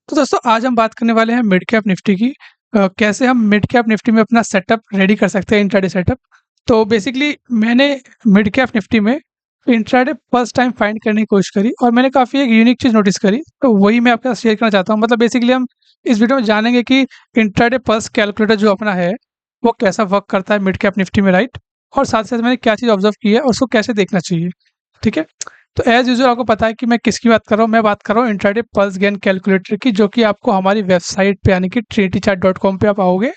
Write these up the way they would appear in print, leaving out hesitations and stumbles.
तो दोस्तों आज हम बात करने वाले हैं मिड कैप निफ्टी की। कैसे हम मिड कैप निफ्टी में अपना सेटअप रेडी कर सकते हैं, इंट्राडे सेटअप। तो बेसिकली मैंने मिड कैप निफ्टी में इंट्राडे फर्स्ट टाइम फाइंड करने की कोशिश करी और मैंने काफ़ी एक यूनिक चीज़ नोटिस करी, तो वही मैं आपके साथ शेयर करना चाहता हूँ। मतलब बेसिकली हम इस वीडियो में जानेंगे कि इंट्राडे पल्स कैलकुलेटर जो अपना है वो कैसा वर्क करता है मिड कैप निफ्टी में, राइट। और साथ साथ मैंने क्या चीज़ ऑब्जर्व की है और उसको कैसे देखना चाहिए, ठीक है। तो एज यूजुअल आपको पता है कि मैं किसकी बात कर रहा हूँ। मैं बात कर रहा हूँ इंट्राडे पल्स गेन कैलकुलेटर की, जो कि आपको हमारी वेबसाइट पे यानी कि trinitychart.com पे आप आओगे।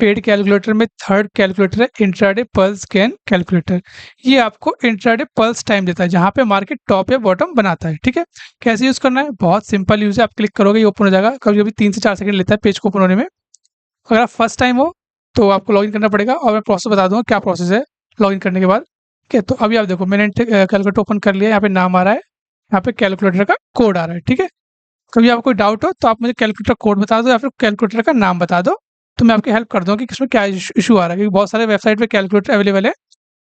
पेड कैलकुलेटर में थर्ड कैलकुलेटर है इंट्राडे पल्स गेन कैलकुलेटर। ये आपको इंट्राडे पल्स टाइम देता है जहाँ पे मार्केट टॉप या बॉटम बनाता है, ठीक है। कैसे यूज करना है, बहुत सिंपल यूज है। आप क्लिक करोगे ये ओपन हो जाएगा। कभी कभी 3 से 4 सेकंड लेता है पेज को ओपन होने में। अगर आप फर्स्ट टाइम हो तो आपको लॉगिन करना पड़ेगा और मैं प्रोसेस बता दूंगा क्या प्रोसेस है लॉगिन करने के बाद। ठीक है, तो अभी आप देखो मैंने कैलकुलेटर ओपन कर लिया। यहाँ पे नाम आ रहा है, यहाँ पे कैलकुलेटर का कोड आ रहा है, ठीक है। कभी आपको कोई डाउट हो तो आप मुझे कैलकुलेटर कोड बता दो या फिर कैलकुलेटर का नाम बता दो, तो मैं आपकी हेल्प कर दूंगा कि इसमें क्या इशू आ रहा है, क्योंकि बहुत सारे वेबसाइट पे कैलकुलेटर अवेलेबल है।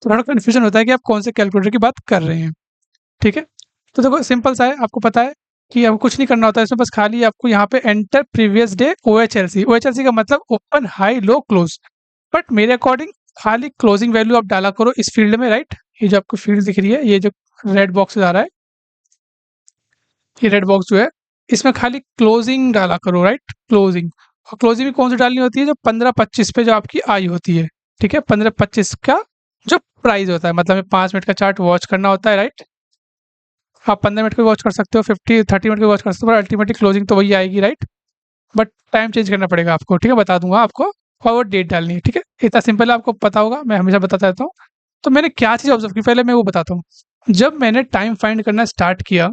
तो थोड़ा कन्फ्यूजन होता है कि आप कौन से कैलकुलेटर की बात कर रहे हैं, ठीक है। तो देखो सिंपल सा है, आपको पता है कि आपको कुछ नहीं करना होता है इसमें। बस खाली आपको यहाँ पे enter previous day OHLC। OHLC का मतलब open high low close. But मेरे अकॉर्डिंग खाली क्लोजिंग वैल्यू आप डाला करो इस फील्ड में, राइट। ये जो आपको फील्ड दिख रही है, ये जो रेड बॉक्स आ रहा है, ये रेड बॉक्स जो है इसमें खाली क्लोजिंग डाला करो, राइट। क्लोजिंग, और क्लोजिंग भी कौन सी डालनी होती है, जो 15-25 पे जो आपकी आई होती है, ठीक है। 15-25 का जो प्राइस होता है, मतलब हमें 5 मिनट का चार्ट वॉच करना होता है, राइट। आप 15 मिनट का वॉच कर सकते हो, 30 मिनट का वॉच कर सकते हो, पर अल्टीमेटली क्लोजिंग तो वही आएगी, राइट। बट टाइम चेंज करना पड़ेगा आपको, ठीक है। बता दूंगा आपको फॉरवर्ड डेट डालनी है, ठीक है। इतना सिंपल है, आपको पता होगा, मैं हमेशा बताता रहता हूँ। तो मैंने क्या चीज़ ऑब्जर्व की पहले मैं वो बताता हूँ। जब मैंने टाइम फाइंड करना स्टार्ट किया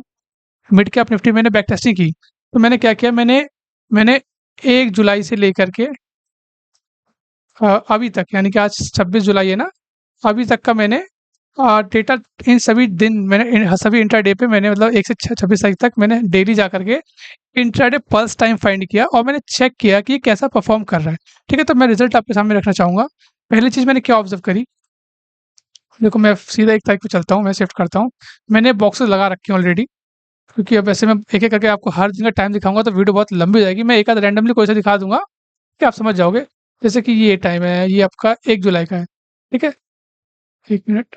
मिड कैप निफ्टी, मैंने बैक टेस्टिंग की। तो मैंने क्या किया, मैंने मैंने 1 जुलाई से लेकर के अभी तक, यानी कि आज 26 जुलाई है ना, अभी तक का मैंने डेटा, इन सभी दिन मैंने सभी इंट्राडे पे मैंने, मतलब 1 से 26 तारीख तक मैंने डेली जा करके इंट्राडे पल्स टाइम फाइंड किया और मैंने चेक किया कि ये कैसा परफॉर्म कर रहा है, ठीक है। तो मैं रिजल्ट आपके सामने रखना चाहूँगा। पहली चीज़ मैंने क्या ऑब्जर्व करी, देखो मैं सीधा 1 तारीख पे चलता हूँ, मैं शिफ्ट करता हूँ। मैंने बॉक्सेस लगा रखे हैं ऑलरेडी, क्योंकि अब ऐसे मैं एक-एक करके आपको हर दिन का टाइम दिखाऊँगा तो वीडियो बहुत लंबी हो जाएगी। मैं एक आध रैंडमली कोई सा दिखा दूँगा कि आप समझ जाओगे। जैसे कि ये टाइम है, ये आपका 1 जुलाई का है, ठीक है। 1 मिनट,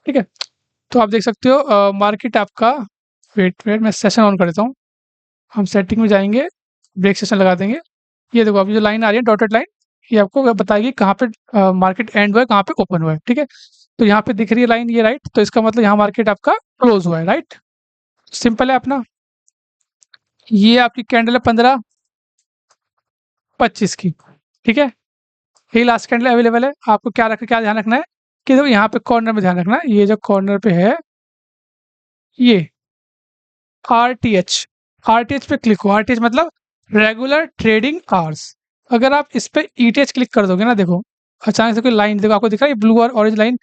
ठीक है। तो आप देख सकते हो मार्केट आपका, वेट मैं सेशन ऑन कर देता हूँ। हम सेटिंग में जाएँगे, ब्रेक सेशन लगा देंगे। ये देखो अभी जो लाइन आ रही है डॉटेड लाइन, ये आपको बताएगी कहाँ पे मार्केट एंड हुआ है, कहाँ पे ओपन हुआ है, ठीक है। तो यहाँ पे दिख रही है लाइन ये, राइट। तो इसका मतलब यहाँ मार्केट आपका क्लोज़ हुआ है, राइट। सिंपल है अपना। ये आपकी कैंडल है 15-25 की, ठीक है। यही लास्ट कैंडल अवेलेबल है। आपको क्या ध्यान रखना है कि देखो यहाँ पे कॉर्नर में ध्यान रखना है, ये जो कॉर्नर पे है ये आरटीएच पे क्लिक हो। आरटीएच मतलब रेगुलर ट्रेडिंग आवर्स। अगर आप इस पे ईटीएच क्लिक कर दोगे ना, देखो अचानक से कोई लाइन, देखो आपको दिख रहा है ब्लू और ऑरेंज लाइन,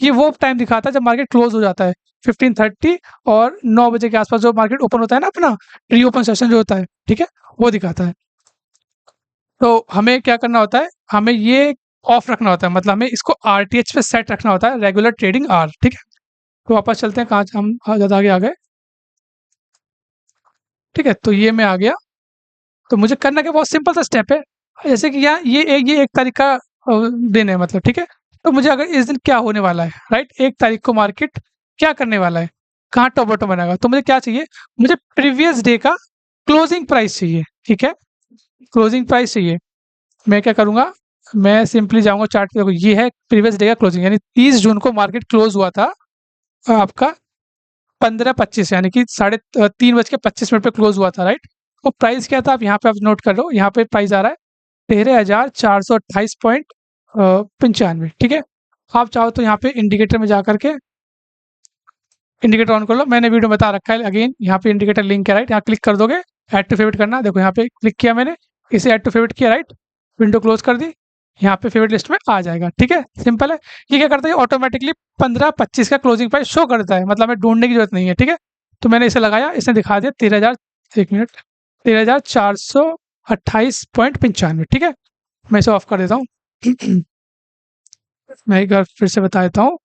ये वो टाइम दिखाता है जब मार्केट क्लोज हो जाता है 15:30 और 9 बजे के आसपास, जो मार्केट ओपन होता है ना अपना प्री ओपन सेशन जो होता है, ठीक है, वो दिखाता है। तो हमें क्या करना होता है, हमें ये ऑफ रखना होता है, मतलब हमें इसको आरटीएच पे सेट रखना होता है, रेगुलर ट्रेडिंग आवर, ठीक है। तो वापस चलते हैं, कहाँ हम ज़्यादा आगे आ गए, ठीक है। तो ये मैं आ गया। तो मुझे करना क्या, बहुत सिंपल सा स्टेप है। जैसे कि यहाँ ये 1 तारीख का दिन है, मतलब ठीक है। तो मुझे अगर इस दिन क्या होने वाला है, राइट, 1 तारीख को मार्केट क्या करने वाला है, कहाँ टॉप बॉटम बनाएगा, तो मुझे क्या चाहिए, मुझे प्रीवियस डे का क्लोजिंग प्राइस चाहिए, ठीक है। क्लोजिंग प्राइस चाहिए। मैं क्या करूँगा, मैं सिंपली जाऊँगा चार्ट पे, देखो ये है प्रीवियस डे का क्लोजिंग, यानी 30 जून को मार्केट क्लोज हुआ था आपका 15:25, यानी कि 3:25 पे क्लोज हुआ था, राइट। तो प्राइस क्या था, आप यहाँ पे आप नोट कर लो, यहाँ पे प्राइस आ रहा है 13,428.95, ठीक है। आप चाहो तो यहाँ पे इंडिकेटर में जा करके इंडिकेटर ऑन कर लो। मैंने वीडियो में बता रखा है, अगेन यहाँ पे इंडिकेटर लिंक है, राइट। यहाँ क्लिक कर दोगे, ऐड टू फेवरेट करना, देखो यहाँ पे क्लिक किया मैंने, इसे ऐड टू फेवरेट किया, राइट। विंडो क्लोज कर दी, यहाँ पे फेवरेट लिस्ट में आ जाएगा, ठीक है। सिंपल है। ये क्या करता है, ऑटोमेटिकली 15:25 का क्लोजिंग प्राइस शो करता है, मतलब हमें ढूंढने की जरूरत नहीं है, ठीक है। तो मैंने इसे लगाया, इसने दिखा दिया 13,000, 1 मिनट, 13,428.95, ठीक है। मैं इसे ऑफ कर देता हूँ। मैं एक बार फिर से बता देता हूँ,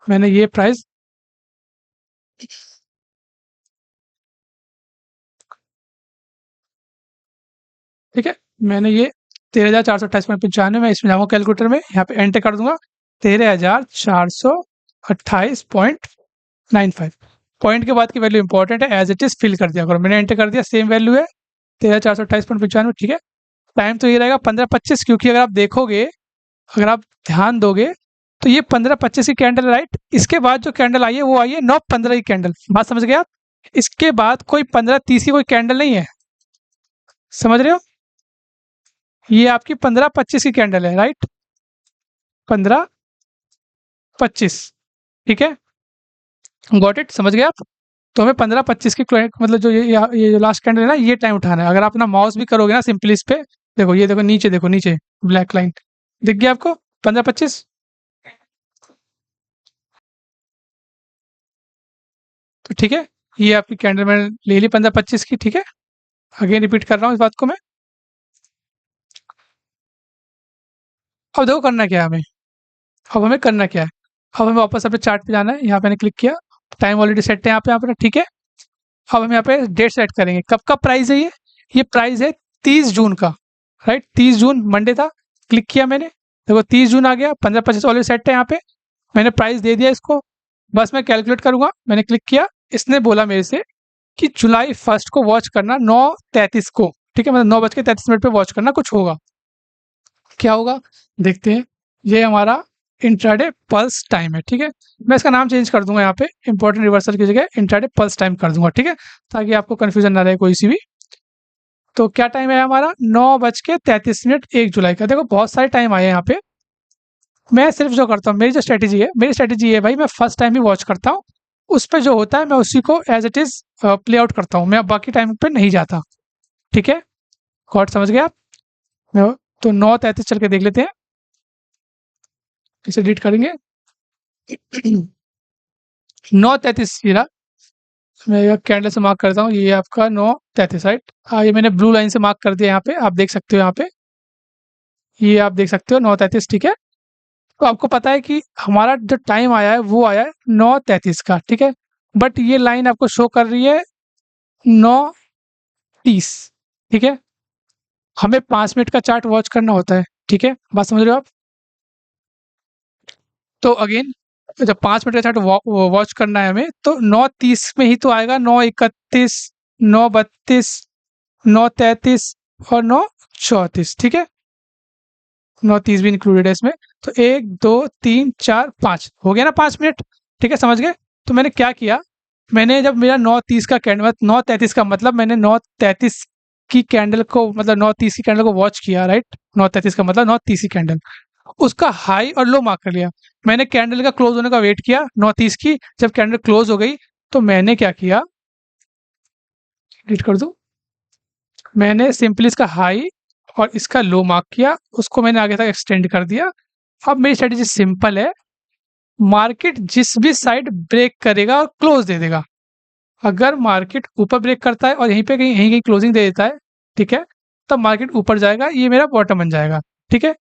मैंने ये प्राइस ठीक है, मैंने ये 13,428.95 मैं इसमें जाऊँगा कैलकुलेटर में, यहाँ पे एंटर कर दूँगा 13,428.95। पॉइंट के बाद की वैल्यू इंपॉर्टेंट है, एज़ इट इज़ फिल कर दिया करो। मैंने एंटर कर दिया, सेम वैल्यू है 13,428.95, ठीक है। टाइम तो ये रहेगा 15:25, क्योंकि अगर आप देखोगे, अगर आप ध्यान दोगे, तो ये 15:25 की कैंडल, राइट? इसके बाद जो कैंडल आई है वो आई है 9:15 की कैंडल। बात समझ गए आप? इसके बाद कोई 15:30 की कोई कैंडल नहीं है, समझ रहे हो? ये आपकी 15:25 की कैंडल है, राइट? 15:25, ठीक है। Got it? समझ गए आप? तो हमें 15:25 की मतलब जो ये जो लास्ट कैंडल है ना, ये टाइम उठाना है। अगर आप अपना माउस भी करोगे ना सिंपली इस पे, देखो ये देखो नीचे ब्लैक लाइन दिख गया आपको 15:25। तो ठीक है, ये आपकी कैंडल मैंने ले ली 15:25 की, ठीक है। अगेन रिपीट कर रहा हूँ इस बात को मैं। अब देखो करना क्या है हमें, अब हमें करना क्या है, अब हमें वापस अपने चार्ट पे जाना है। यहाँ पे मैंने क्लिक किया, टाइम ऑलरेडी सेट है यहाँ पे, ठीक है। अब हम यहाँ पे डेट सेट करेंगे, कब का प्राइस है ये प्राइस है 30 जून का, राइट? 30 जून मंडे था, क्लिक किया मैंने, देखो 30 जून आ गया, 15:25 ऑलरेडी सेट है यहाँ पे, मैंने प्राइस दे दिया इसको। बस मैं कैलकुलेट करूंगा, मैंने क्लिक किया, इसने बोला मेरे से कि जुलाई 1 को वॉच करना 9:33 को, ठीक है, मतलब 9:33 पे वॉच करना, कुछ होगा, क्या होगा देखते हैं। ये हमारा इंट्राडे पल्स टाइम है, ठीक है। मैं इसका नाम चेंज कर दूंगा, यहाँ पे इंपॉर्टेंट रिवर्सल की जगह इंट्राडे पल्स टाइम कर दूंगा, ठीक है, ताकि आपको कंफ्यूजन ना रहे कोई सी भी। तो क्या टाइम है हमारा, 9:33 1 जुलाई का। देखो बहुत सारे टाइम आए हैं यहाँ पे, मैं सिर्फ जो करता हूँ, मेरी स्ट्रेटेजी है भाई, मैं फर्स्ट टाइम ही वॉच करता हूँ, उस पर जो होता है मैं उसी को as it is play out करता हूँ, मैं बाकी टाइम पे नहीं जाता, ठीक है। कॉर्ड समझ गए आप? तो 9:33 चल के देख लेते हैं, इसे डिलीट करेंगे। 9:33 ये रहा, मैं ये कैंडल से मार्क करता हूँ, ये आपका 9:33, राइट? हाँ, ये मैंने ब्लू लाइन से मार्क कर दिया, यहाँ पे आप देख सकते हो, यहाँ पे ये आप देख सकते हो 9:33, ठीक है। तो आपको पता है कि हमारा जो टाइम आया है वो आया है 9:33 का, ठीक है। बट ये लाइन आपको शो कर रही है 9:30, ठीक है। हमें 5 मिनट का चार्ट वॉच करना होता है, ठीक है, बात समझ रहे हो आप? तो अगेन जब 5 मिनट का चार्ट वॉच करना है हमें, तो 9:30 में ही तो आएगा, 9:31, 9:32, 9:33 और 9:34, ठीक है। 9:30 भी इंक्लूडेड है इसमें। तो 1 2 3 4 5 हो गया ना 5 मिनट, ठीक है, समझ गए? तो मैंने क्या किया, मैंने जब मेरा 9:30 का कैंडल, 9:33 का मतलब मैंने 9:33 की कैंडल को, मतलब 9:30 की कैंडल को वॉच किया, राइट? 9:33 का मतलब 9:30 की कैंडल, उसका हाई और लो मार्क कर लिया। मैंने कैंडल का क्लोज होने का वेट किया 9:30 की, जब कैंडल क्लोज हो गई तो मैंने क्या किया, डिलीट कर दूं, मैंने सिंपली इसका हाई और इसका लो मार्क किया, उसको मैंने आगे तक एक्सटेंड कर दिया। अब मेरी स्ट्रेटेजी सिंपल है, मार्केट जिस भी साइड ब्रेक करेगा और क्लोज दे देगा, अगर मार्केट ऊपर ब्रेक करता है और यहीं पे कहीं यहीं कहीं क्लोजिंग दे देता है, ठीक है, तब मार्केट ऊपर जाएगा, ये मेरा बॉटम बन जाएगा, ठीक है।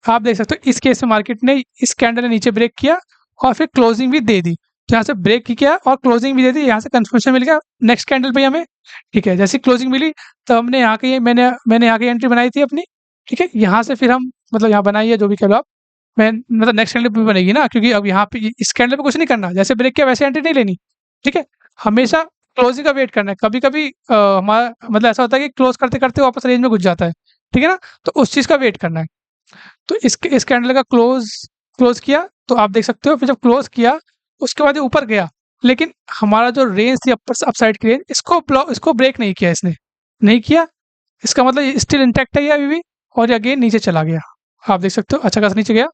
आप देख सकते हो इस केस में मार्केट ने, इस कैंडल ने नीचे ब्रेक किया और फिर क्लोजिंग भी दे दी, तो यहाँ से ब्रेक किया और क्लोजिंग भी दे दी, यहाँ से कंफर्मेशन मिल गया नेक्स्ट कैंडल पे हमें, ठीक है। जैसे क्लोजिंग मिली तो हमने यहाँ के, मैंने यहाँ की एंट्री बनाई थी अपनी, ठीक है। यहाँ से फिर हम, मतलब यहाँ बनाई है जो भी कह लो आप, मैं मतलब नेक्स्ट कैंडल पे भी बनेगी ना, क्योंकि अब यहाँ पे इस कैंडल पे कुछ नहीं करना, जैसे ब्रेक किया वैसे एंट्री नहीं लेनी, ठीक है। हमेशा क्लोजिंग का वेट करना है। कभी कभी हमारा मतलब ऐसा होता है कि क्लोज करते करते वापस रेंज में घुस जाता है, ठीक है ना, तो उस चीज़ का वेट करना है। तो इस कैंडल का क्लोज किया तो आप देख सकते हो, फिर जब क्लोज किया उसके बाद ये ऊपर गया, लेकिन हमारा जो रेंज थी अपर अपसाइड की रेंज, इसको ब्रेक नहीं किया, इसने नहीं किया, इसका मतलब ये स्टिल इंटैक्ट है ये अभी भी, और ये अगेन नीचे चला गया, आप देख सकते हो अच्छा खासा नीचे गया।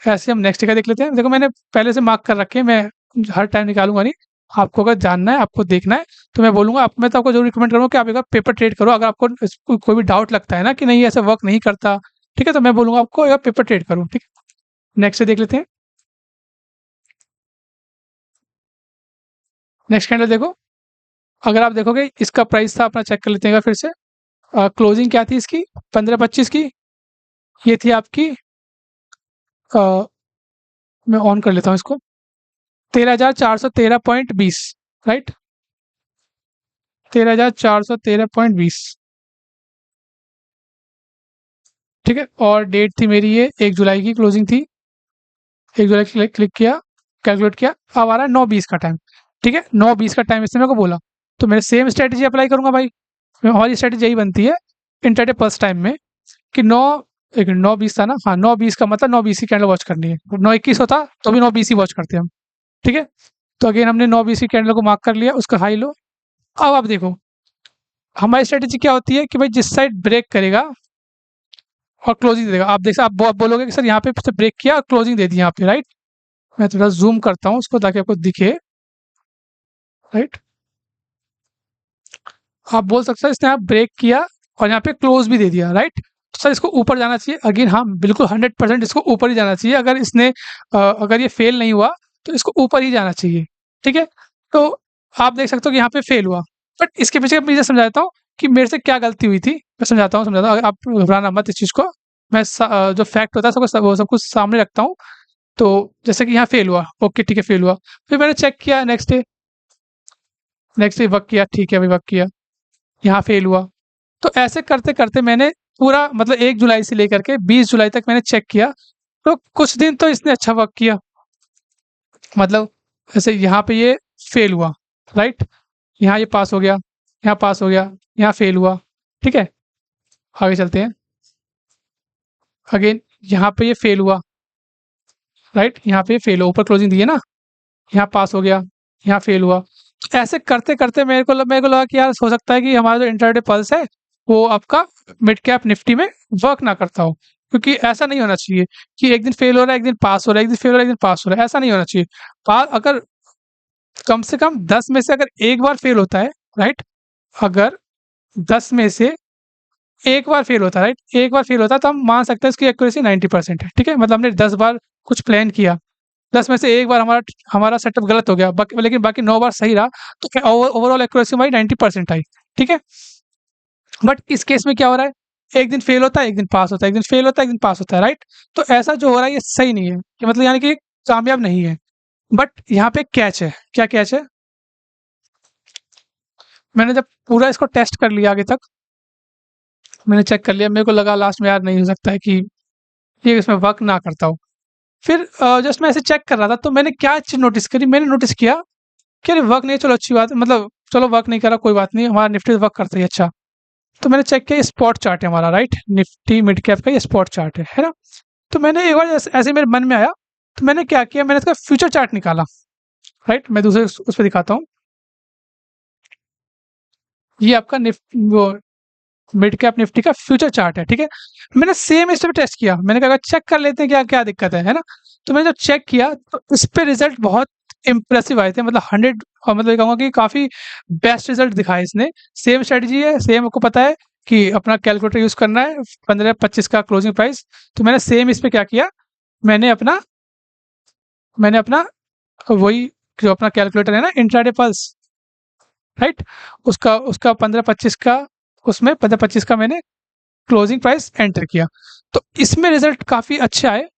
ऐसे हम नेक्स्ट का देख लेते हैं। देखो मैंने पहले से मार्क कर रखे हैं, मैं हर टाइम निकालूंगा नहीं, आपको अगर जानना है, आपको देखना है, तो मैं बोलूंगा आप, मैं तो आपको जरूर रिकमेंड करूंगा कि आप एक पेपर ट्रेड करो, अगर आपको कोई भी डाउट लगता है ना कि नहीं ऐसा वर्क नहीं करता, ठीक है, तो मैं बोलूंगा आपको एक पेपर ट्रेड करो, ठीक है। नेक्स्ट देख लेते हैं, नेक्स्ट कैंडल देखो, अगर आप देखोगे इसका प्राइस था अपना, चेक कर लेते हैं फिर से, क्लोजिंग क्या थी इसकी, 15:25 की, ये थी आपकी, अ, मैं ऑन कर लेता हूँ इसको, 13,413.20, राइट, 13,413.20, ठीक है, और डेट थी मेरी ये 1 जुलाई की क्लोजिंग थी। 1 जुलाई क्लिक क्लिक किया, कैलकुलेट किया, अब आ रहा है 9:20 का टाइम। ठीक है, 9:20 का टाइम इसने मेरे को बोला, तो मैंने सेम स्ट्रेटजी अप्लाई करूंगा भाई। हमारी स्ट्रेटजी यही बनती है इंटरडे पल्स टाइम में कि 9:20 था ना, हाँ 9:20 का मतलब 9:20 की कैंडल वॉच करनी है। 9:21 होता तो भी 9:20 ही वॉच करते हम। ठीक है, तो अगेन हमने 9:20 की कैंडल को मार्क कर लिया, उसका हाई लो। अब आप देखो हमारी स्ट्रेटजी क्या होती है कि भाई जिस साइड ब्रेक करेगा और क्लोजिंग दे देगा। आप बोलोगे कि सर यहाँ पे फिर ब्रेक किया और क्लोजिंग दे दी यहाँ पे, राइट। मैं थोड़ा जूम करता हूँ उसको ताकि आपको दिखे, राइट। आप बोल सकते हैं इसने आप ब्रेक किया और यहाँ पे क्लोज भी दे दिया, राइट। तो सर इसको ऊपर जाना चाहिए अगेन, हाँ बिल्कुल 100% इसको ऊपर ही जाना चाहिए। अगर इसने अगर ये फेल नहीं हुआ तो इसको ऊपर ही जाना चाहिए। ठीक है, तो आप देख सकते हो कि यहाँ पे फेल हुआ, बट इसके पीछे मैं ये समझाता हूँ कि मेरे से क्या गलती हुई थी। मैं समझाता हूँ, आप घबराना मत इस चीज़ को। मैं जो फैक्ट होता है वो सब कुछ सामने रखता हूँ। तो जैसे कि यहाँ फेल हुआ, ओके ठीक है फेल हुआ। फिर मैंने चेक किया नेक्स्ट डे वर्क किया, ठीक है भाई वर्क किया, यहाँ फेल हुआ। तो ऐसे करते-करते मैंने पूरा मतलब 1 जुलाई से लेकर के 20 जुलाई तक मैंने चेक किया, तो कुछ दिन तो इसने अच्छा वर्क किया। मतलब जैसे यहाँ पे ये फेल हुआ, राइट? यहाँ ये पास हो गया, यहाँ पास हो गया, यहाँ फेल हुआ, ठीक है? आगे चलते हैं। अगेन यहाँ पे ये फेल हुआ, राइट? यहाँ पे फेल हुआ, ऊपर क्लोजिंग दी है ना? यहाँ पास हो गया, यहाँ फेल हुआ। ऐसे करते-करते मेरे को लगा कि यार हो सकता है कि हमारा जो इंट्राडे पल्स है, वो आपका मिड कैप निफ्टी में वर्क ना करता हो। क्योंकि ऐसा नहीं होना चाहिए कि एक दिन फेल हो रहा है, एक दिन पास हो रहा है, एक दिन फेल हो रहा है, एक दिन पास हो रहा है, ऐसा नहीं होना चाहिए। अगर कम से कम 10 में से अगर एक बार फेल होता है, राइट? अगर 10 में से एक बार फेल होता है, राइट? एक बार फेल होता है तो हम मान सकते हैं इसकी एक्यूरेसी 90% है, ठीक है? मतलब हमने 10 बार कुछ प्लान किया, 10 में से एक बार हमारा हमारा सेटअप गलत हो गया, लेकिन बाकी 9 बार सही रहा, तो क्या ओवरऑल एक्यूरेसी हमारी 90% आई, ठीक है। बट इस केस में क्या हो रहा है, एक दिन फेल होता है, एक दिन पास होता है, एक दिन फेल होता है, एक दिन पास होता है, राइट। तो ऐसा जो हो रहा है ये सही नहीं है, कि मतलब यानी कि कामयाब नहीं है। बट यहाँ पे कैच है, क्या कैच है, मैंने जब पूरा इसको टेस्ट कर लिया आगे तक, मैंने चेक कर लिया, मेरे को लगा लास्ट में यार नहीं हो सकता है कि ये इसमें वर्क ना करता हो। फिर जस्ट मैं ऐसे चेक कर रहा था, तो मैंने क्या चीज़ नोटिस करी, मैंने नोटिस किया कि अरे वर्क नहीं, चलो अच्छी बात है, मतलब चलो वर्क नहीं करा कोई बात नहीं, हमारा निफ्टी वर्क करता है, अच्छा। तो मैंने चेक किया, ये स्पॉट चार्ट है हमारा, राइट, निफ्टी मिड कैप का ये स्पॉट चार्ट है ना। तो मैंने एक बार ऐसे मेरे मन में आया, तो मैंने क्या किया, मैंने इसका फ्यूचर चार्ट निकाला, राइट। मैं दूसरे उस पर दिखाता हूँ, ये आपका वो मिड कैप निफ्टी का फ्यूचर चार्ट है, ठीक है। मैंने सेम इस पे टेस्ट किया, मैंने कहा चेक कर लेते हैं क्या क्या दिक्कत है ना। तो मैंने जब चेक किया तो इस पे रिजल्ट बहुत इंप्रेसिव आए थे, मतलब 100, और मतलब ये कहूँगा कि काफ़ी बेस्ट रिजल्ट दिखाए इसने। सेम स्ट्रेटजी है, सेम आपको पता है कि अपना कैलकुलेटर यूज़ करना है, 15-25 का क्लोजिंग प्राइस। तो मैंने सेम इस पे क्या किया, मैंने अपना मैंने अपना वही जो अपना कैलकुलेटर है ना इंट्राडे पल्स, राइट, उसका उसका 15-25 का, उसमें 15-25 का मैंने क्लोजिंग प्राइस एंटर किया। तो इसमें रिजल्ट काफ़ी अच्छे आए,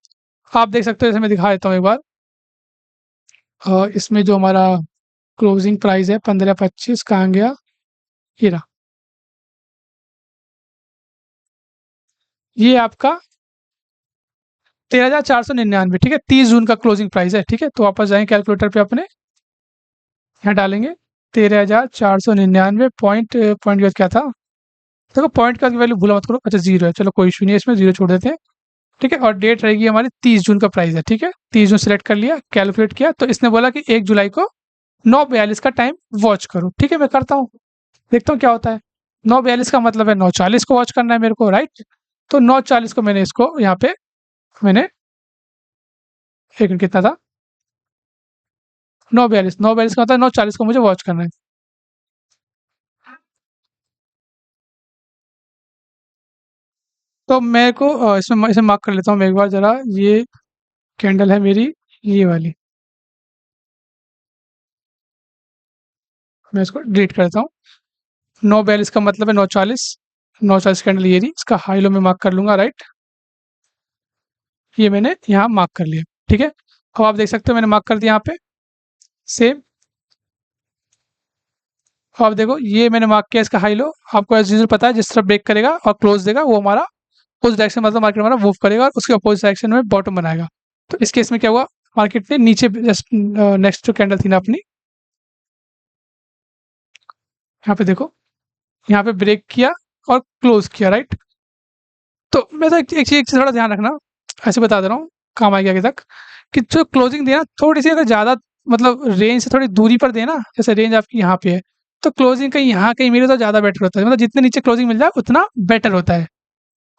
आप देख सकते हो, जैसे मैं दिखा देता हूँ एक बार। इसमें जो हमारा क्लोजिंग प्राइस है 15-25 कहाँ गया, ये रहा। ये आपका 13,499, ठीक है, 30 जून का क्लोजिंग प्राइस है, ठीक है। तो वापस जाएंगे कैलकुलेटर पे अपने, यहाँ डालेंगे 13,499 पॉइंट, पॉइंट क्या था, देखो पॉइंट का वैल्यू भूला मत करो, अच्छा जीरो है, चलो कोई इशू नहीं है, इसमें जीरो छोड़ देते हैं, ठीक है। और डेट रहेगी हमारी 30 जून का प्राइस है, ठीक है। 30 जून सेलेक्ट कर लिया, कैलकुलेट किया, तो इसने बोला कि 1 जुलाई को 9:42 का टाइम वॉच करो, ठीक है। मैं करता हूँ, देखता हूँ क्या होता है। 9:42 का मतलब है 9:40 को वॉच करना है मेरे को, राइट। तो 9:40 को मैंने इसको यहाँ पे मैंने, एक मिनट कितना था, 9:42 का मतलब 9:40 को मुझे वॉच करना है। तो मेरे को इसमें इसे मार्क कर लेता हूँ मैं एक बार जरा, ये कैंडल है मेरी, ये वाली, मैं इसको डिलीट कर देता हूँ। 9:42 का मतलब है 9:40, 9:40 कैंडल ये रही, इसका हाई लो में मार्क कर लूंगा, राइट। ये मैंने यहाँ मार्क कर लिया, ठीक है। अब आप देख सकते हो मैंने मार्क कर दिया यहाँ पे, सेम। अब देखो ये मैंने मार्क किया इसका हाई लो, आपको एज यूजुअल पता है जिस तरह ब्रेक करेगा और क्लोज देगा वो हमारा उस डायरेक्शन मतलब मार्केट हमारा मूव करेगा और उसके अपोजिट डायरेक्शन में बॉटम बनाएगा। तो इस केस में क्या हुआ, मार्केट ने नीचे जस्ट नेक्स्ट जो कैंडल थी ना अपनी, यहाँ पे देखो, यहाँ पे ब्रेक किया और क्लोज किया, राइट। तो मैं तो एक चीज थोड़ा ध्यान रखना, ऐसे बता दे रहा हूँ, काम आएगा आगे तक, कि जो क्लोजिंग देना थोड़ी सी अगर ज्यादा मतलब रेंज से थोड़ी दूरी पर देना, जैसे रेंज आपकी यहाँ पे है, तो क्लोजिंग कहीं यहाँ कहीं मिले तो ज्यादा बेटर होता है, मतलब जितने नीचे क्लोजिंग मिल जाए उतना बेटर होता है,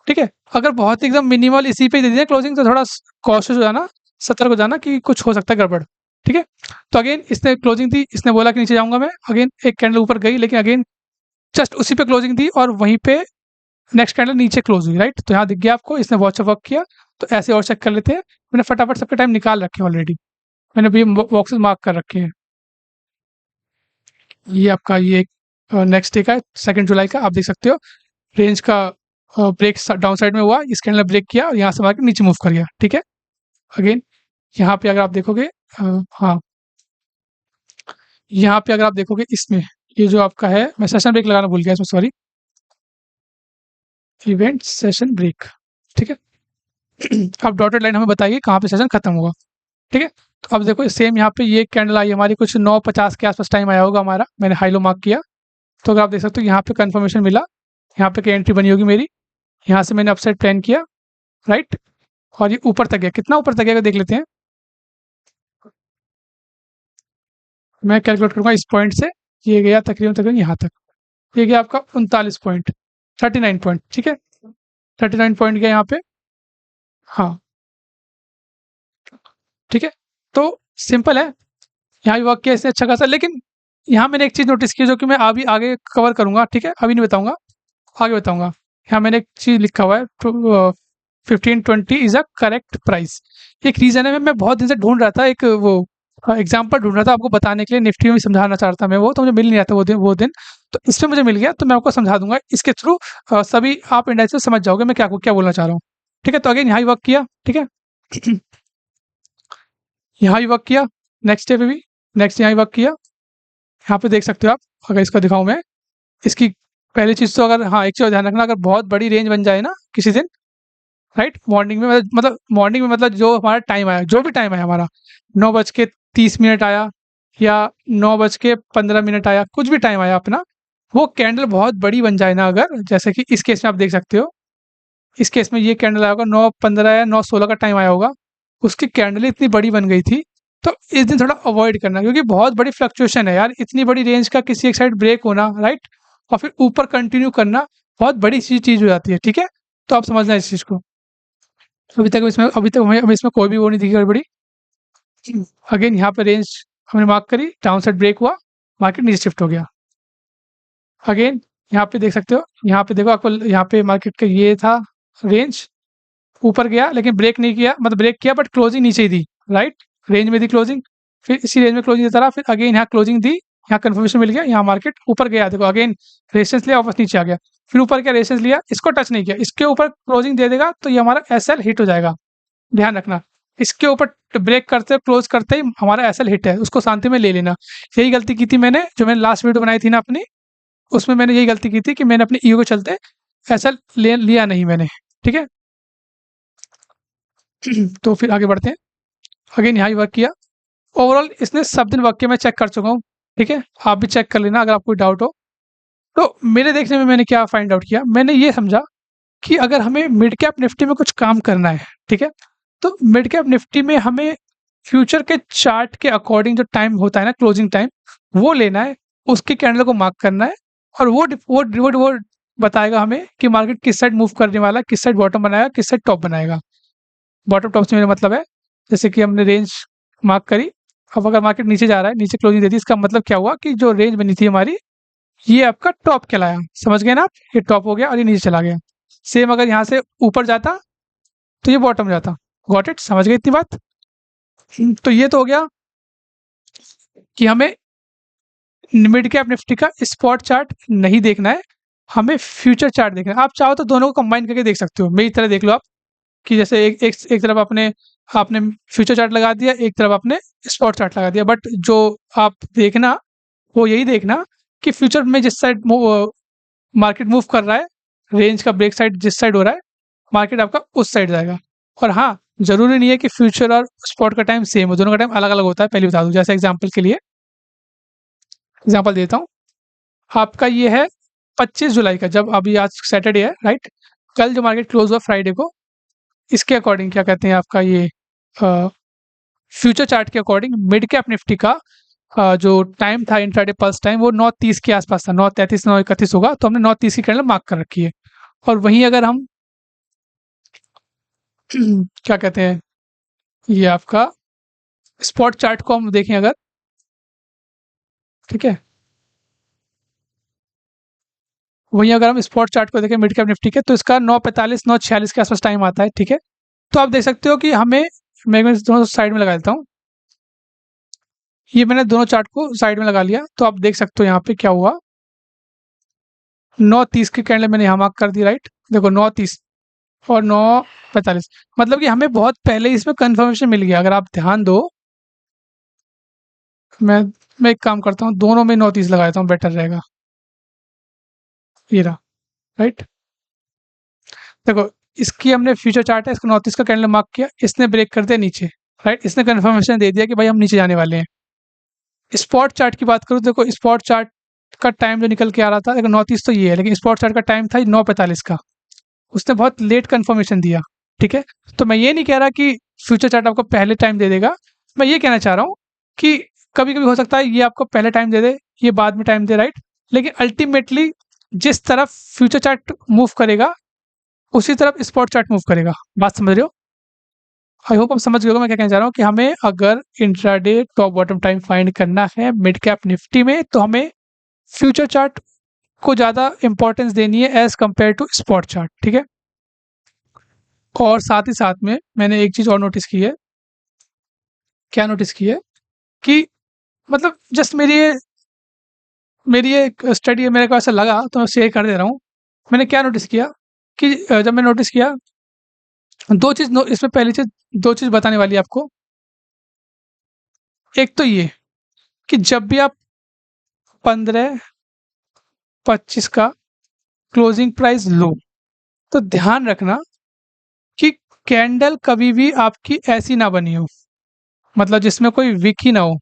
ठीक है। अगर बहुत एकदम मिनिमल इसी पे दे दिया क्लोजिंग तो थोड़ा कॉशियस हो जाना, सतर्क हो जाना कि कुछ हो सकता है गड़बड़, ठीक है। तो अगेन इसने क्लोजिंग दी, इसने बोला कि नीचे जाऊंगा मैं, अगेन एक कैंडल ऊपर गई, लेकिन अगेन जस्ट उसी पे क्लोजिंग दी और वहीं पे नेक्स्ट कैंडल नीचे क्लोज हुई, राइट। तो यहाँ दिख गया आपको, इसने वॉच वर्क किया। तो ऐसे और चेक कर लेते हैं, मैंने फटाफट सबके टाइम निकाल रखे हैं ऑलरेडी, मैंने भी बॉक्सेस मार्क कर रखे हैं। ये आपका ये नेक्स्ट डे का 2 जुलाई का, आप देख सकते हो रेंज का ब्रेक डाउन साइड में हुआ, इस कैंडल ब्रेक किया और यहाँ से मार्केट नीचे मूव कर गया, ठीक है। अगेन यहाँ पे अगर आप देखोगे, हाँ, यहाँ पे अगर आप देखोगे इसमें, ये जो आपका है, मैं सेशन ब्रेक लगाना भूल गया इसमें, सॉरी, इवेंट सेशन ब्रेक, ठीक है। अब डॉटेड लाइन हमें बताइए कहाँ पे सेशन खत्म होगा, ठीक है। तो अब देखो सेम यहाँ पे ये कैंडल आई हमारी कुछ 9:50 के आसपास टाइम आया होगा हमारा, मैंने हाई लो मार्क किया। तो अगर आप देख सकते हो यहाँ पे कंफर्मेशन मिला, यहाँ पे क्या एंट्री बनी होगी मेरी, यहाँ से मैंने अपसाइड प्लान किया, राइट। और ये ऊपर तक गया, कितना ऊपर तक गया देख लेते हैं, मैं कैलकुलेट करूंगा इस पॉइंट से, ये गया तकरीबन तकरीबन यहाँ तक, ये गया आपका 39 पॉइंट, 39 पॉइंट, ठीक है, 39 पॉइंट गया यहाँ पे, हाँ, ठीक है। तो सिंपल है, यहाँ भी वर्क किया इसने अच्छा खासा, लेकिन यहाँ मैंने एक चीज़ नोटिस की जो कि मैं अभी आगे कवर करूंगा, ठीक है, अभी नहीं बताऊंगा, आगे बताऊंगा। यहाँ मैंने एक चीज़ लिखा हुआ है, 1520 इज अ करेक्ट प्राइस। एक रीज़न है, मैं बहुत दिन से ढूंढ रहा था एक वो एग्जाम्पल ढूंढ रहा था आपको बताने के लिए, निफ्टी में भी समझाना चाहता मैं वो, तो मुझे मिल नहीं आता वो दिन, तो इसमें मुझे मिल गया, तो मैं आपको समझा दूंगा इसके थ्रू, सभी आप इंडाइसेस समझ जाओगे मैं क्या क्या बोलना चाह रहा हूँ, ठीक है। तो अगेन यहाँ ही वर्क किया, ठीक है, यहाँ ही वर्क किया, नेक्स्ट डे पे भी, नेक्स्ट यहाँ ही वर्क किया, यहाँ पे देख सकते हो आप, अगर इसका दिखाऊं मैं, इसकी पहली चीज़ तो, अगर हाँ एक चीज़ ध्यान रखना, अगर बहुत बड़ी रेंज बन जाए ना किसी दिन, राइट, मॉर्निंग में, मतलब मॉर्निंग में मतलब जो हमारा टाइम आया, जो भी टाइम आया हमारा, 9:30 आया या 9:15 आया, कुछ भी टाइम आया अपना, वो कैंडल बहुत बड़ी बन जाए ना, अगर जैसे कि इस केस में आप देख सकते हो, इस केस में ये कैंडल आया होगा 9:15 या 9:16 का टाइम आया होगा, उसकी कैंडल इतनी बड़ी बन गई थी। तो इस दिन थोड़ा अवॉइड करना, क्योंकि बहुत बड़ी फ्लक्चुएशन है यार, इतनी बड़ी रेंज का किसी एक साइड ब्रेक होना, राइट, और फिर ऊपर कंटिन्यू करना बहुत बड़ी चीज हो जाती है, ठीक है। तो आप समझना इस चीज को, अभी तक हमें इसमें कोई भी वो नहीं दिखी गड़बड़ी। अगेन यहाँ पे रेंज हमने मार्क करी, डाउन साइड ब्रेक हुआ, मार्केट नीचे शिफ्ट हो गया। अगेन यहाँ पे देख सकते हो, यहाँ पे देखो आपको, यहाँ पे मार्केट का ये था रेंज, ऊपर गया लेकिन ब्रेक नहीं किया, मतलब ब्रेक किया बट क्लोजिंग नीचे ही दी, राइट, रेंज में दी क्लोजिंग, फिर इसी रेंज में क्लोजिंग देता रहा, फिर अगेन यहाँ क्लोजिंग दी, यहाँ कंफर्मेशन मिल गया, यहाँ मार्केट ऊपर गया, देखो अगेन रेजिस्टेंस लिया, वापस नीचे आ गया, फिर ऊपर क्या रेजिस्टेंस लिया, इसको टच नहीं किया, इसके ऊपर क्लोजिंग दे देगा तो ये हमारा एसएल हिट हो जाएगा, ध्यान रखना, इसके ऊपर ब्रेक करते क्लोज करते ही हमारा एसएल हिट है, उसको शांति में ले लेना। यही गलती की थी मैंने, जो मैंने लास्ट वीडियो बनाई थी ना अपनी, उसमें मैंने यही गलती की थी कि मैंने अपने ईगो के चलते एसएल लिया नहीं मैंने, ठीक है। तो फिर आगे बढ़ते हैं, अगेन यहाँ ही वर्क किया, ओवरऑल इसने सब दिन वर्क किया, मैं चेक कर चुका हूँ, ठीक है, आप भी चेक कर लेना अगर आपको डाउट हो। तो मेरे देखने में मैंने क्या फाइंड आउट किया, मैंने ये समझा कि अगर हमें मिड कैप निफ्टी में कुछ काम करना है, ठीक है, तो मिड कैप निफ्टी में हमें फ्यूचर के चार्ट के अकॉर्डिंग जो टाइम होता है ना, क्लोजिंग टाइम, वो लेना है, उसके कैंडल को मार्क करना है, और वो बताएगा हमें कि मार्केट किस साइड मूव करने वाला है, किस साइड बॉटम बनाएगा, किस साइड टॉप बनाएगा। बॉटम टॉप से मेरा मतलब है, जैसे कि हमने रेंज मार्क करी, अब अगर मार्केट नीचे जा रहा है, नीचे क्लोजिंग दे दी, इसका मतलब क्या हुआ कि जो रेंज बनी थी हमारी, ये आपका टॉप कहलाया, समझ गए ना आप, ये टॉप हो गया और ये नीचे चला गया। सेम अगर यहाँ से ऊपर जाता तो ये बॉटम जाता, गॉट इट, समझ गए इतनी बात। तो ये तो हो गया कि हमें मिड कैप निफ्टी का स्पॉट चार्ट नहीं देखना है, हमें फ्यूचर चार्ट देखना है। आप चाहो तो दोनों को कंबाइन करके देख सकते हो, मेरी तरह देख लो आप, कि जैसे एक तरफ आपने आपने फ्यूचर चार्ट लगा दिया, एक तरफ आपने स्पॉट चार्ट लगा दिया, बट जो आप देखना वो यही देखना कि फ्यूचर में जिस साइड मार्केट मूव कर रहा है, रेंज का ब्रेक साइड जिस साइड हो रहा है, मार्केट आपका उस साइड जाएगा। और हाँ, ज़रूरी नहीं है कि फ्यूचर और स्पॉट का टाइम सेम हो, दोनों का टाइम अलग-अलग होता है, पहले बता दूँ। जैसे एग्ज़ाम्पल के लिए एग्ज़ाम्पल देता हूँ, आपका ये है 25 जुलाई का, जब अभी आज सैटरडे है, राइट? कल जो मार्केट क्लोज़ हुआ फ्राइडे को, इसके अकॉर्डिंग क्या कहते हैं आपका ये अ, फ्यूचर चार्ट के अकॉर्डिंग मिड कैप निफ्टी का जो टाइम था इंट्राडे पल्स टाइम, वो 9:30 के आसपास था, 9:33 9:31 होगा, तो हमने 9:30 की कैंडल मार्क कर रखी है। और वहीं अगर हम क्या कहते हैं, ये आपका स्पॉट चार्ट को हम देखें अगर, ठीक है? वहीं अगर हम स्पॉट चार्ट को देखें मिड कैप निफ्टी के, तो इसका 9:45 9:46 के आसपास टाइम आता है, ठीक है? तो आप देख सकते हो कि हमें, मैं दोनों साइड में लगा देता हूँ। ये मैंने दोनों चार्ट को साइड में लगा लिया, तो आप देख सकते हो यहाँ पे क्या हुआ। 9:30 की कैंडल मैंने यहाँ मार्क कर दी, राइट? देखो 9:30 और 9:45, मतलब कि हमें बहुत पहले इसमें कंफर्मेशन मिल गया। अगर आप ध्यान दो, मैं मैं एक काम करता हूँ, दोनों में 9:30 लगा देता हूँ, बेटर रहेगा। ये रहा, राइट? देखो, इसकी हमने फ्यूचर चार्ट है, इसको 9:30 का कैंडल मार्क किया, इसने ब्रेक कर दिया नीचे, राइट? इसने कंफर्मेशन दे दिया कि भाई हम नीचे जाने वाले हैं। स्पॉट चार्ट की बात करूँ, देखो स्पॉट चार्ट का टाइम जो निकल के आ रहा था, देखो 9:30 तो ये है, लेकिन स्पॉट चार्ट का टाइम था 9:45 का। उसने बहुत लेट कंफर्मेशन दिया, ठीक है? तो मैं ये नहीं कह रहा कि फ्यूचर चार्ट आपको पहले टाइम दे देगा। मैं ये कहना चाह रहा हूँ कि कभी-कभी हो सकता है ये आपको पहले टाइम दे दे, ये बाद में टाइम दे, राइट? लेकिन अल्टीमेटली जिस तरफ फ्यूचर चार्ट मूव करेगा, उसी तरफ स्पॉट चार्ट मूव करेगा। बात समझ रहे हो? आई होप आप समझ गए होगे मैं क्या कहना चाह रहा हूँ, कि हमें अगर intraday top bottom time find करना है मिड कैप निफ्टी में, तो हमें फ्यूचर चार्ट को ज़्यादा इंपॉर्टेंस देनी है as compare to spot chart, ठीक है? और साथ ही साथ में मैंने एक चीज़ और नोटिस की है। क्या नोटिस की है? कि मतलब जस्ट मेरी ये एक स्टडी है, मेरे को ऐसा लगा तो मैं शेयर कर दे रहा हूँ। मैंने क्या नोटिस किया कि जब मैं नोटिस किया 2 चीज़, नो इसमें पहली चीज़, 2 चीज़ बताने वाली है आपको। एक तो ये कि जब भी आप 15-25 का क्लोजिंग प्राइस लो, तो ध्यान रखना कि कैंडल कभी भी आपकी ऐसी ना बनी हो, मतलब जिसमें कोई विक ही ना हो।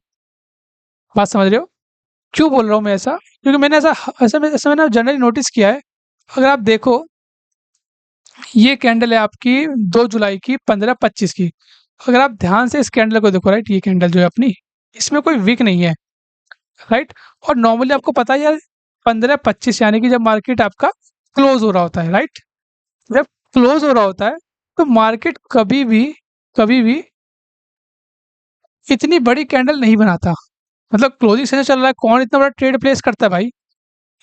बात समझ रहे हो? क्यों बोल रहा हूँ मैं ऐसा? क्योंकि मैंने ऐसा मैंने जनरली नोटिस किया है। अगर आप देखो, ये कैंडल है आपकी 2 जुलाई की 15:25 की। अगर आप ध्यान से इस कैंडल को देखो, राइट? ये कैंडल जो है अपनी, इसमें कोई विक नहीं है, राइट? और नॉर्मली आपको पता है यार, 15:25 यानी कि जब मार्केट आपका क्लोज हो रहा होता है, राइट? जब क्लोज हो रहा होता है, तो मार्केट कभी भी इतनी बड़ी कैंडल नहीं बनाता। मतलब क्लोजिंग सेशन चल रहा है, कौन इतना बड़ा ट्रेड प्लेस करता है भाई?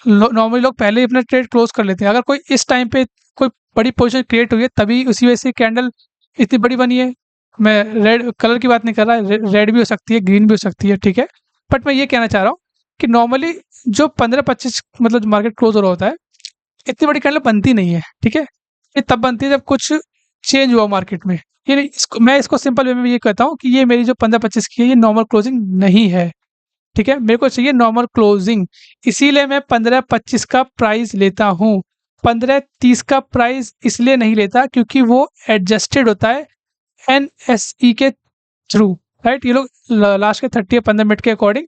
नॉर्मली लोग पहले ही अपना ट्रेड क्लोज कर लेते हैं। अगर कोई इस टाइम पे कोई बड़ी पोजीशन क्रिएट हुई है, तभी उसी वजह से कैंडल इतनी बड़ी बनी है। मैं रेड कलर की बात नहीं कर रहा, रेड भी हो सकती है, ग्रीन भी हो सकती है, ठीक है? बट मैं ये कहना चाह रहा हूँ कि नॉर्मली जो 15-25, मतलब जो मार्केट क्लोज हो रहा होता है, इतनी बड़ी कैंडल बनती नहीं है, ठीक है? ये तब बनती है जब कुछ चेंज हुआ मार्केट में। ये नहीं, इसको मैं इसको सिंपल वे में ये कहता हूँ कि ये मेरी जो 15-25 की है, ये नॉर्मल क्लोजिंग नहीं है, ठीक है? मेरे को चाहिए नॉर्मल क्लोजिंग, इसीलिए मैं 15-25 का प्राइस लेता हूँ। 15-30 का प्राइस इसलिए नहीं लेता क्योंकि वो एडजस्टेड होता है एनएसई के थ्रू, राइट? ये लोग लास्ट के 30 या 15 मिनट के अकॉर्डिंग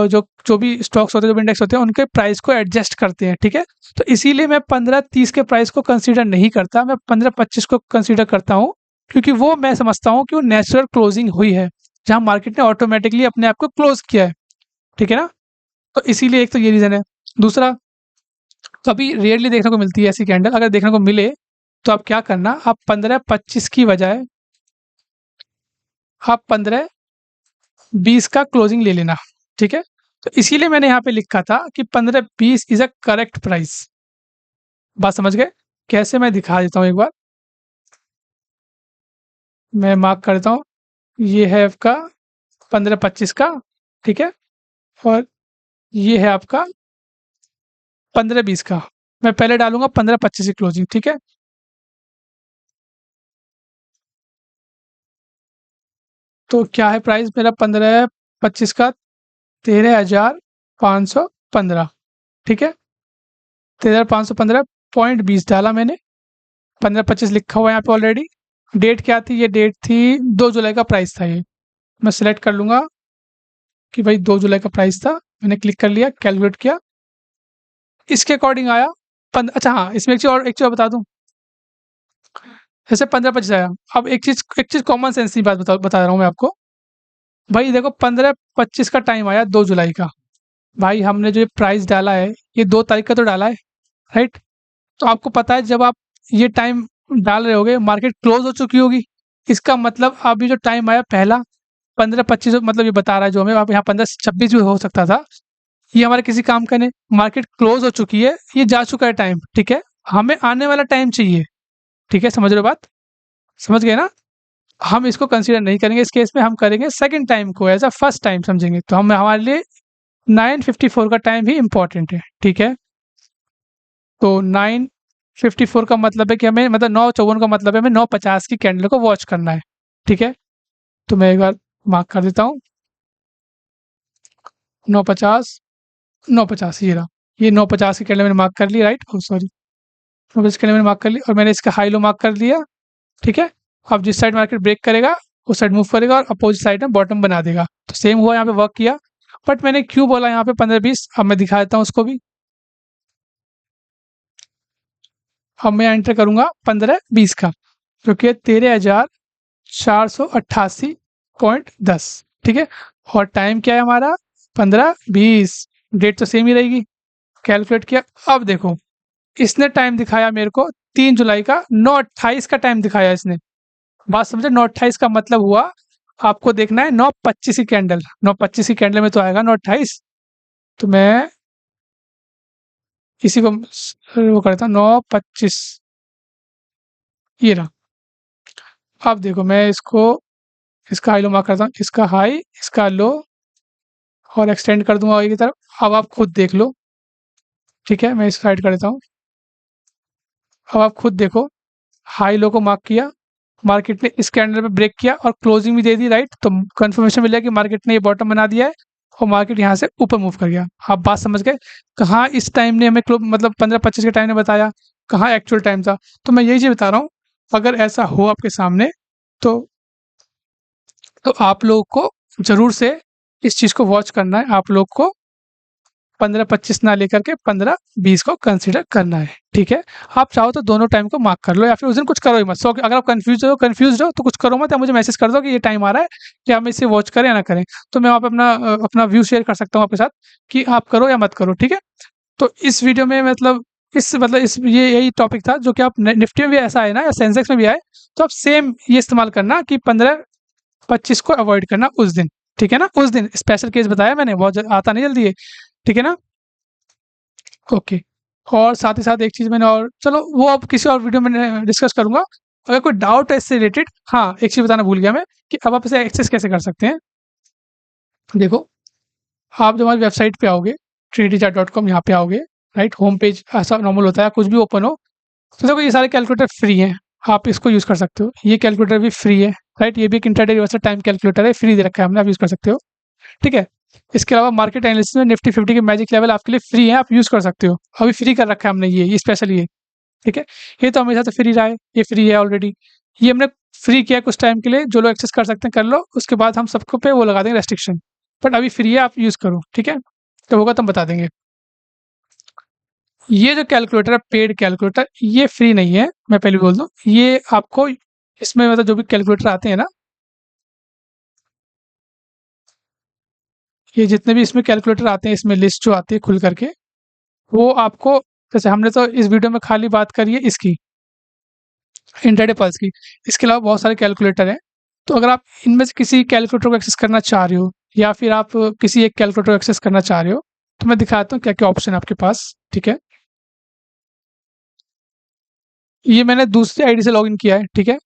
जो जो भी स्टॉक्स होते हैं, जो भी इंडेक्स होते हैं, उनके प्राइस को एडजस्ट करते हैं, ठीक है? तो इसीलिए मैं 15-30 के प्राइस को कंसीडर नहीं करता, मैं 15-25 को कंसीडर करता हूँ, क्योंकि वो मैं समझता हूँ कि वो नेचुरल क्लोजिंग हुई है, जहाँ मार्केट ने ऑटोमेटिकली अपने आप को क्लोज किया है, ठीक है ना? तो इसीलिए एक तो ये रीज़न है। दूसरा, कभी रेयरली देखने को मिलती है ऐसी कैंडल, अगर देखने को मिले तो आप क्या करना, आप 15-25 की बजाय आप 15-20 का क्लोजिंग ले लेना, ठीक है? तो इसीलिए मैंने यहाँ पे लिखा था कि 15-20 इज़ अ करेक्ट प्राइस। बात समझ गए? कैसे, मैं दिखा देता हूँ एक बार। मैं मार्क करता हूँ, ये है आपका 15-25 का, ठीक है? और ये है आपका 15-20 का। मैं पहले डालूँगा 15-25 की क्लोजिंग, ठीक है? तो क्या है प्राइस मेरा 15-25 का? 13,515, ठीक है? 13,515.20 डाला मैंने, 15-25 लिखा हुआ है यहाँ पे ऑलरेडी। डेट क्या थी? ये डेट थी 2 जुलाई का प्राइस था ये। मैं सिलेक्ट कर लूँगा कि भाई 2 जुलाई का प्राइस था। मैंने क्लिक कर लिया, कैलकुलेट किया, इसके अकॉर्डिंग आया अच्छा हाँ, इसमें एक चीज़ और बता दूँ। जैसे 15-25 आया। अब एक चीज़ कॉमन सेंस की बात बता रहा हूँ मैं आपको। भाई देखो 15-25 का टाइम आया 2 जुलाई का। भाई हमने जो ये प्राइस डाला है, ये 2 तारीख का तो डाला है, राइट? तो आपको पता है जब आप ये टाइम डाल रहे होगे, मार्केट क्लोज़ हो चुकी होगी। इसका मतलब अभी जो टाइम आया पहला 15-25 मतलब ये बता रहा है जो हमें, अब यहाँ 15-26 भी हो सकता था। ये हमारे किसी काम का नहीं, मार्केट क्लोज़ हो चुकी है, ये जा चुका है टाइम, ठीक है? हमें आने वाला टाइम चाहिए, ठीक है? समझ रहे हो बात? समझ गए ना? हम इसको कंसीडर नहीं करेंगे इस केस में, हम करेंगे सेकंड टाइम को एज़ अ फर्स्ट टाइम समझेंगे। तो हम हमारे लिए 9:54 का टाइम भी इम्पोर्टेंट है, ठीक है? तो 9:54 का मतलब है कि हमें मतलब 9:54 का मतलब है हमें 9:50 की कैंडल को वॉच करना है, ठीक है? तो मैं एक बार मार्क कर देता हूँ, 9:50, 9:50 ये रहा। ये 9:50 की कैंडल मैंने मार्क कर ली, राइट? ओह सॉरी, 9:50 की कैंडल मैंने मार्क कर ली और मैंने इसका हाई लो मार्क कर दिया, ठीक है? अब जिस साइड मार्केट ब्रेक करेगा, उस साइड मूव करेगा और अपोजिट साइड में बॉटम बना देगा। तो सेम हुआ, यहाँ पे वर्क किया। बट मैंने क्यों बोला यहाँ पे 15-20, अब मैं दिखा देता हूँ उसको भी। अब मैं एंटर करूँगा 15-20 का, जो कि है 13,488.10, ठीक है? और टाइम क्या है हमारा? 15-20, डेट तो सेम ही रहेगी। कैलकुलेट किया, अब देखो इसने टाइम दिखाया मेरे को 3 जुलाई का, 9:28 का टाइम दिखाया इसने। बात समझे? 9:28 का मतलब हुआ आपको देखना है 9:25 की कैंडल, 9:25 की कैंडल में तो आएगा 9:28। तो मैं इसी को वो करता हूँ 9:25, ये रहा। अब देखो मैं इसको, इसका हाई लो मार्क करता हूँ, इसका हाई, इसका लो और एक्सटेंड कर दूंगा आगे की तरफ। अब आप खुद देख लो, ठीक है? मैं इस साइड कर देता हूँ। अब आप खुद देखो, हाई लो को मार्क किया, मार्केट ने इस कैंडल पे ब्रेक किया और क्लोजिंग भी दे दी, राइट? तो कंफर्मेशन मिला कि मार्केट ने ये बॉटम बना दिया है और मार्केट यहाँ से ऊपर मूव कर गया। आप बात समझ गए? कहाँ इस टाइम ने हमें मतलब 15-25 के टाइम ने बताया, कहाँ एक्चुअल टाइम था। तो मैं यही चीज़ बता रहा हूँ, अगर ऐसा हो आपके सामने तो आप लोगों को ज़रूर से इस चीज़ को वॉच करना है। आप लोग को 15-25 ना लेकर के 15-20 को कंसीडर करना है, ठीक है? आप चाहो तो दोनों टाइम को मार्क कर लो या फिर उस दिन कुछ करो ही मत। सो अगर आप कन्फ्यूज़ हो तो कुछ करो मत, या मुझे मैसेज कर दो कि ये टाइम आ रहा है कि हम इसे वॉच करें या ना करें। तो मैं वहाँ पे अपना व्यू शेयर कर सकता हूँ आपके साथ कि आप करो या मत करो, ठीक है? तो इस वीडियो में मतलब इस ये यही टॉपिक था जो कि आप निफ्टी में भी ऐसा है ना या सेंसेक्स में भी आए, तो आप सेम ये इस्तेमाल करना कि 15-25 को अवॉइड करना उस दिन, ठीक है ना? उस दिन स्पेशल केस बताया मैंने, बहुत आता नहीं जल्दी है, ठीक है ना? ओके। और साथ ही साथ एक चीज़ मैंने और, चलो वो अब किसी और वीडियो में डिस्कस करूँगा। अगर कोई डाउट है इससे रिलेटेड, हाँ, एक चीज़ बताना भूल गया मैं कि अब आप इसे एक्सेस कैसे कर सकते हैं। देखो, आप जब हमारी वेबसाइट पे आओगे, tradichat.com यहाँ पे आओगे, राइट? होम पेज ऐसा नॉर्मल होता है, कुछ भी ओपन हो, तो देखो ये सारे कैलकुलेटर फ्री हैं, आप इसको यूज़ कर सकते हो। ये कैलकुलेटर भी फ्री है, राइट? ये भी एक इंट्राडे रिवर्सल टाइम कैलकुलेटर है, फ्री दे रखा है हमने, आप यूज़ कर सकते हो, ठीक है? इसके अलावा मार्केट एनालिसिस में निफ्टी 50 के मैजिक लेवल आपके लिए फ्री है, आप यूज़ कर सकते हो। अभी फ्री कर रखा है हमने ये स्पेशल ये, ठीक है? ये तो हमेशा से फ्री रहा है, ये फ्री है ऑलरेडी। ये हमने फ्री किया है कुछ टाइम के लिए, जो लोग एक्सेस कर सकते हैं कर लो, उसके बाद हम सबको पे वो लगा देंगे रेस्ट्रिक्शन। बट अभी फ्री है, आप यूज़ करो, ठीक है? जब होगा तो हम बता देंगे। ये जो कैलकुलेटर है पेड कैलकुलेटर, ये फ्री नहीं है, मैं पहले बोल दूँ। ये आपको इसमें मतलब जो भी कैलकुलेटर आते हैं ना, ये जितने भी इसमें कैलकुलेटर आते हैं, इसमें लिस्ट जो आती है खुल करके, वो आपको, जैसे हमने तो इस वीडियो में खाली बात करी है इसकी, इंट्राडे पल्स की। इसके अलावा बहुत सारे कैलकुलेटर हैं। तो अगर आप इनमें से किसी कैलकुलेटर को एक्सेस करना चाह रहे हो या फिर आप किसी एक कैलकुलेटर को एक्सेस करना चाह रहे हो, तो मैं दिखाता हूँ क्या-क्या ऑप्शन है आपके पास, ठीक है? ये मैंने दूसरी आईडी से लॉगिन किया है, ठीक है?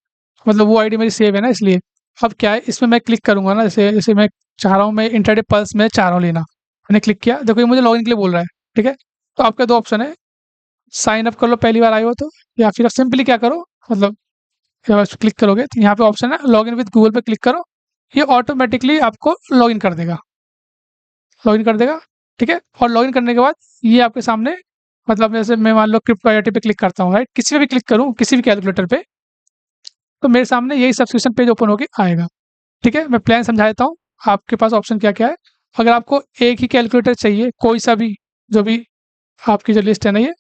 मतलब वो आईडी मेरी सेव है ना इसलिए। अब क्या है, इसमें मैं क्लिक करूँगा ना, जैसे जैसे मैं चाह रहा हूँ, मैं इंट्राडे पल्स में चाह रहा हूँ लेना। मैंने क्लिक किया, देखो ये मुझे लॉगिन के लिए बोल रहा है, ठीक है? तो आपके 2 ऑप्शन है, साइन अप कर लो पहली बार आए हो तो, या फिर आप सिंपली क्या करो, मतलब जब आप क्लिक करोगे तो यहाँ पे ऑप्शन है लॉगिन विद गूगल पे क्लिक करो, ये ऑटोमेटिकली आपको लॉगिन कर देगा, लॉगिन कर देगा, ठीक है? और लॉगिन करने के बाद ये आपके सामने मतलब जैसे मैं मान लो क्रिप्टो आईओटी पे क्लिक करता हूँ, राइट? किसी पे भी क्लिक करूँ, किसी भी कैलकुलेटर पे, तो मेरे सामने यही सब्सक्रिप्शन पेज ओपन होके आएगा। ठीक है? मैं प्लान समझा देता हूँ, आपके पास ऑप्शन क्या-क्या है। अगर आपको एक ही कैलकुलेटर चाहिए, कोई सा भी, जो भी आपकी जो लिस्ट है ना ये,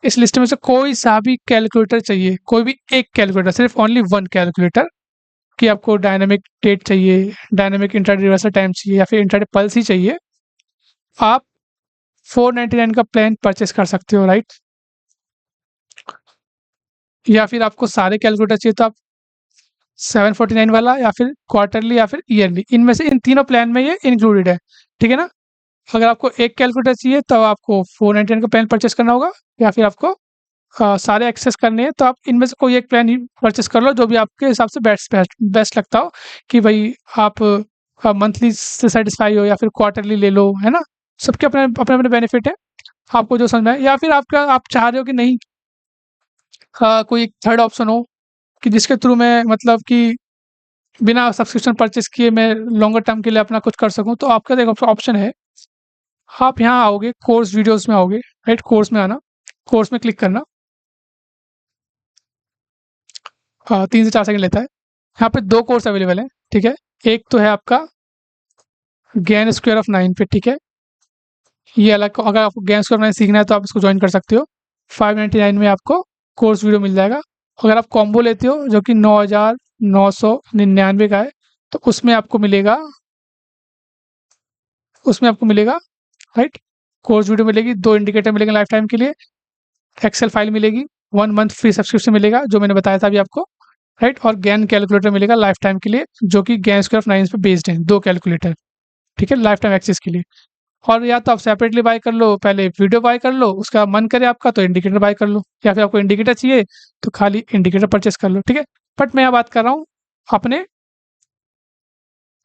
इस लिस्ट में से कोई सा भी कैलकुलेटर चाहिए, कोई भी एक कैलकुलेटर, सिर्फ ओनली वन कैलकुलेटर, कि आपको डायनामिक डेट चाहिए, डायनामिक इंट्राडे रिवर्सल टाइम चाहिए या फिर इंट्राडे पल्स ही चाहिए, आप 499 का प्लान परचेस कर सकते हो, राइट? या फिर आपको सारे कैलकुलेटर चाहिए तो आप 749 वाला या फिर क्वार्टरली या फिर ईयरली, इनमें से इन तीनों प्लान में ये इंक्लूडेड है। ठीक है ना? अगर आपको एक कैलकुलेटर चाहिए तो आपको 499 का प्लान परचेस करना होगा, या फिर आपको सारे एक्सेस करने हैं तो आप इनमें से कोई एक प्लान ही परचेस कर लो, जो भी आपके हिसाब से बेस्ट बेस्ट बेस्ट लगता हो, कि भाई आप मंथली से सेटिस्फाई हो या फिर क्वार्टरली ले लो, है ना? सबके अपने अपने अपने बेनिफिट है, आपको जो समझ में आए। या फिर आपका आप चाह रहे हो कि नहीं, कोई एक थर्ड ऑप्शन हो कि जिसके थ्रू मैं मतलब कि बिना सब्सक्रिप्शन परचेस किए मैं लॉन्गर टर्म के लिए अपना कुछ कर सकूं, तो आपका एक ऑप्शन है। आप यहाँ आओगे, कोर्स वीडियोस में आओगे, राइट? कोर्स में आना, कोर्स में क्लिक करना, 3 से 4 सेकंड लेता है। यहाँ पे 2 कोर्स अवेलेबल हैं, ठीक है? एक तो है आपका ज्ञान स्क्वायर ऑफ 9 पे, ठीक है? ये अलग, अगर आपको ज्ञान स्क्वायर ऑफ 9 सीखना है तो आप इसको जॉइन कर सकते हो। 599 में आपको कोर्स वीडियो मिल जाएगा। अगर आप कॉम्बो लेते हो जो कि 9,999 का है, तो उसमें आपको मिलेगा, राइट? कोर्स वीडियो मिलेगी, 2 इंडिकेटर मिलेंगे लाइफ टाइम के लिए, एक्सेल फाइल मिलेगी, 1 मंथ फ्री सब्सक्रिप्शन मिलेगा जो मैंने बताया था अभी आपको, राइट? और ज्ञान कैलकुलेटर मिलेगा लाइफ टाइम के लिए, जो कि ज्ञान स्क्वायर ऑफ 9 पे बेस्ड है, 2 कैलकुलेटर, ठीक है? लाइफ टाइम एक्सेस के लिए। और या तो आप सेपरेटली बाय कर लो, पहले वीडियो बाय कर लो, उसका मन करे आपका तो इंडिकेटर बाय कर लो, या फिर आपको इंडिकेटर चाहिए तो खाली इंडिकेटर परचेस कर लो, ठीक है? बट मैं यहाँ बात कर रहा हूँ अपने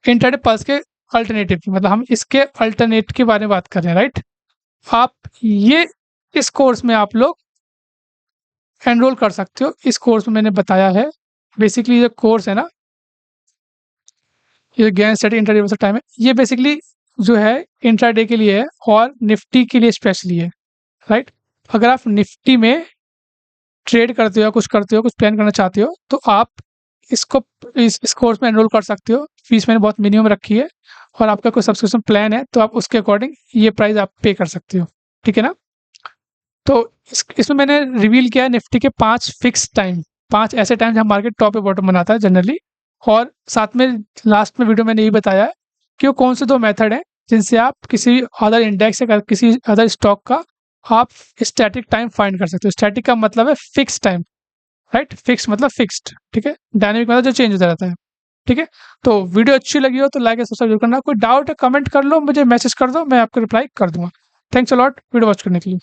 इंट्राडे पल्स के अल्टरनेटिव की, मतलब हम इसके अल्टरनेट के बारे में बात कर रहे हैं, राइट? आप ये इस कोर्स में आप लोग एनरोल कर सकते हो। इस कोर्स में मैंने बताया है, बेसिकली ये कोर्स है ना, ये ज्ञान स्टडी इंट्राडे रिवर्सल टाइम है, ये बेसिकली जो है इंट्राडे के लिए है और निफ्टी के लिए स्पेशली है, राइट? अगर आप निफ्टी में ट्रेड करते हो या कुछ करते हो, कुछ प्लान करना चाहते हो, तो आप इसको इस कोर्स में एनरोल कर सकते हो। फीस मैंने बहुत मिनिमम रखी है, और आपका कोई सब्सक्रिप्शन प्लान है तो आप उसके अकॉर्डिंग ये प्राइस आप पे कर सकते हो, ठीक है ना? तो इसमें मैंने रिवील किया है निफ्टी के 5 फिक्स टाइम, 5 ऐसे टाइम जहाँ मार्केट टॉप पे बॉटम बनाता है जनरली, और साथ में लास्ट में वीडियो मैंने ये बताया है कि वो कौन से 2 मेथड हैं जिनसे आप किसी अदर इंडेक्स या किसी अदर स्टॉक का आप स्टैटिक टाइम फाइंड कर सकते हो। स्टैटिक का मतलब है फिक्स टाइम, राइट? फिक्स मतलब फिक्स्ड, ठीक है? डायनेमिक मतलब जो चेंज होता रहता है, ठीक है? तो वीडियो अच्छी लगी हो तो लाइक या सब्सक्राइब जरूर करना। कोई डाउट है कमेंट कर लो, मुझे मैसेज कर दो, मैं आपको रिप्लाई कर दूंगा। Thanks a lot video watch करने के लिए।